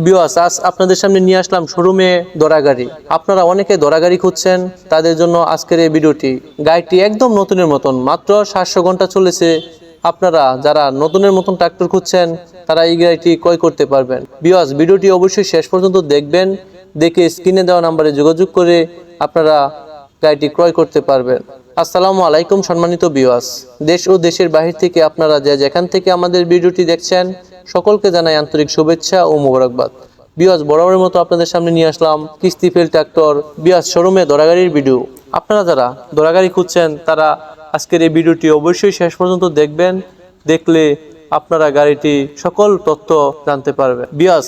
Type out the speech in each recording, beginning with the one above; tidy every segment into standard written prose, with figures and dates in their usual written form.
বিওয়াস, আজ আপনাদের সামনে নিয়ে আসলাম শোরুমে দরা গাড়ি। আপনারা অনেকে দরা গাড়ি খুঁজছেন, তাদের জন্য আজকের এই ভিডিওটি। গাড়িটি একদম নতুনের মতন, মাত্র 700 ঘন্টা চলেছে। আপনারা যারা নতুনের মতন ট্রাক্টর খুঁজছেন তারা এই গাড়িটি ক্রয় করতে পারবেন। বিওয়াস, ভিডিওটি অবশ্যই শেষ পর্যন্ত দেখবেন, দেখে স্ক্রিনে দেওয়া নাম্বারে যোগাযোগ করে আপনারা গাড়িটি ক্রয় করতে পারবেন। আসসালামু আলাইকুম সম্মানিত বিওয়াস, দেশ ও দেশের বাহির থেকে আপনারা যেখান থেকে আমাদের ভিডিওটি দেখছেন সকলকে জানাই আন্তরিক শুভেচ্ছা ও মোবারকবাদ। বিওয়াস, বরাবরের মতো আপনাদের সামনে নিয়ে আসলাম কিস্তিফেল ট্রাক্টর বিওয়াস শোরুমে দরাগাড়ির ভিডিও। আপনারা যারা দরাগাড়ি খুঁজছেন তারা আজকের এই ভিডিওটি অবশ্যই শেষ পর্যন্ত দেখবেন, দেখলে আপনারা গাড়িটি সকল তথ্য জানতে পারবেন। বিওয়াস,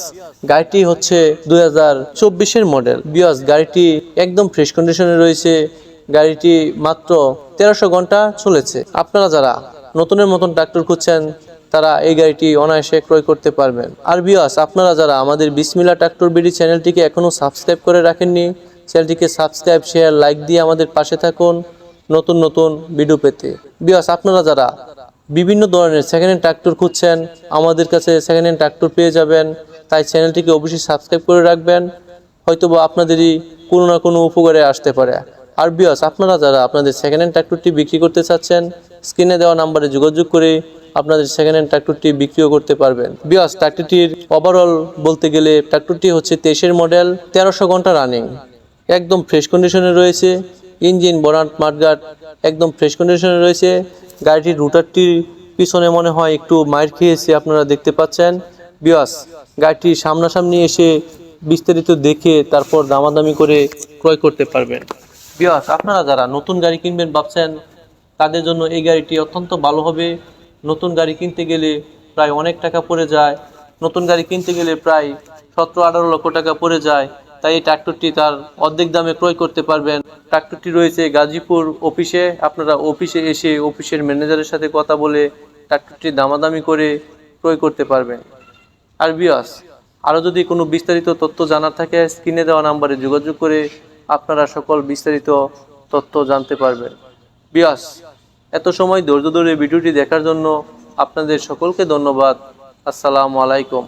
গাড়িটি হচ্ছে 2024-এর মডেল। বিওয়াস, গাড়িটি একদম ফ্রেশ কন্ডিশনে রয়েছে। গাড়িটি মাত্র 1300 ঘন্টা চলেছে। আপনারা যারা নতুনের মতন ট্রাক্টর খুঁজছেন তারা এই গাড়িটি অনায়াসে ক্রয় করতে পারবেন। আর বিওয়াস, আপনারা যারা আমাদের বিসমিল্লাহ ট্রাক্টর বিডি চ্যানেলটিকে এখনো সাবস্ক্রাইব করে রাখেননি, চ্যানেলটিকে সাবস্ক্রাইব, শেয়ার, লাইক দিয়ে আমাদের পাশে থাকুন নতুন নতুন ভিডিও পেতে। বিওয়াস, আপনারা যারা বিভিন্ন ধরনের সেকেন্ড হ্যান্ড ট্রাক্টর খুঁজছেন আমাদের কাছে সেকেন্ড হ্যান্ড ট্রাক্টর পেয়ে যাবেন, তাই চ্যানেলটিকে অবশ্যই সাবস্ক্রাইব করে রাখবেন, হয়তোবা আপনাদেরই কোনো না কোনো উপকারে আসতে পারে। আর বিওয়াস, আপনারা যারা আপনাদের সেকেন্ড হ্যান্ড ট্রাক্টরটি বিক্রি করতে চাচ্ছেন স্ক্রিনে দেওয়া নাম্বারে যোগাযোগ করে আপনাদের সেকেন্ড হ্যান্ড ট্রাক্টরটি বিক্রিও করতে পারবেন। বিওয়াস, ট্রাক্টরটির ওভারঅল বলতে গেলে ট্রাক্টরটি হচ্ছে 23-এর মডেল, 1300 ঘন্টা রানিং, একদম ফ্রেশ কন্ডিশনে রয়েছে। ইঞ্জিন, বনাট, মাঠগার্ড একদম ফ্রেশ কন্ডিশনে রয়েছে। গাড়িটির রুটারটির পিছনে মনে হয় একটু মাইর খেয়েছে, আপনারা দেখতে পাচ্ছেন। বিওয়াস, গাড়িটি সামনাসামনি এসে বিস্তারিত দেখে তারপর দামাদামি করে ক্রয় করতে পারবেন। বিওয়াস, আপনারা যারা নতুন গাড়ি কিনবেন ভাবছেন তাদের জন্য এই গাড়িটি অত্যন্ত ভালো হবে। নতুন গাড়ি কিনতে গেলে প্রায় অনেক টাকা পড়ে যায়, নতুন গাড়ি কিনতে গেলে প্রায় 17-18 লক্ষ টাকা পড়ে যায়, তাই এই ট্রাক্টরটি তার অর্ধেক দামে ক্রয় করতে পারবেন। ট্রাক্টরটি রয়েছে গাজীপুর অফিসে। আপনারা অফিসে এসে অফিসের ম্যানেজারের সাথে কথা বলে ট্রাক্টরটি দামাদামি করে ক্রয় করতে পারবেন। আর বিওয়াস, আরও যদি কোনো বিস্তারিত তথ্য জানার থাকে স্ক্রিনে দেওয়া নাম্বারে যোগাযোগ করে আপনারা সকল বিস্তারিত তথ্য জানতে পারবেন। বিওয়াস, এত সময় ধৈর্য ধরে ভিডিওটি দেখার জন্য আপনাদের সকলকে ধন্যবাদ। আসসালামু আলাইকুম।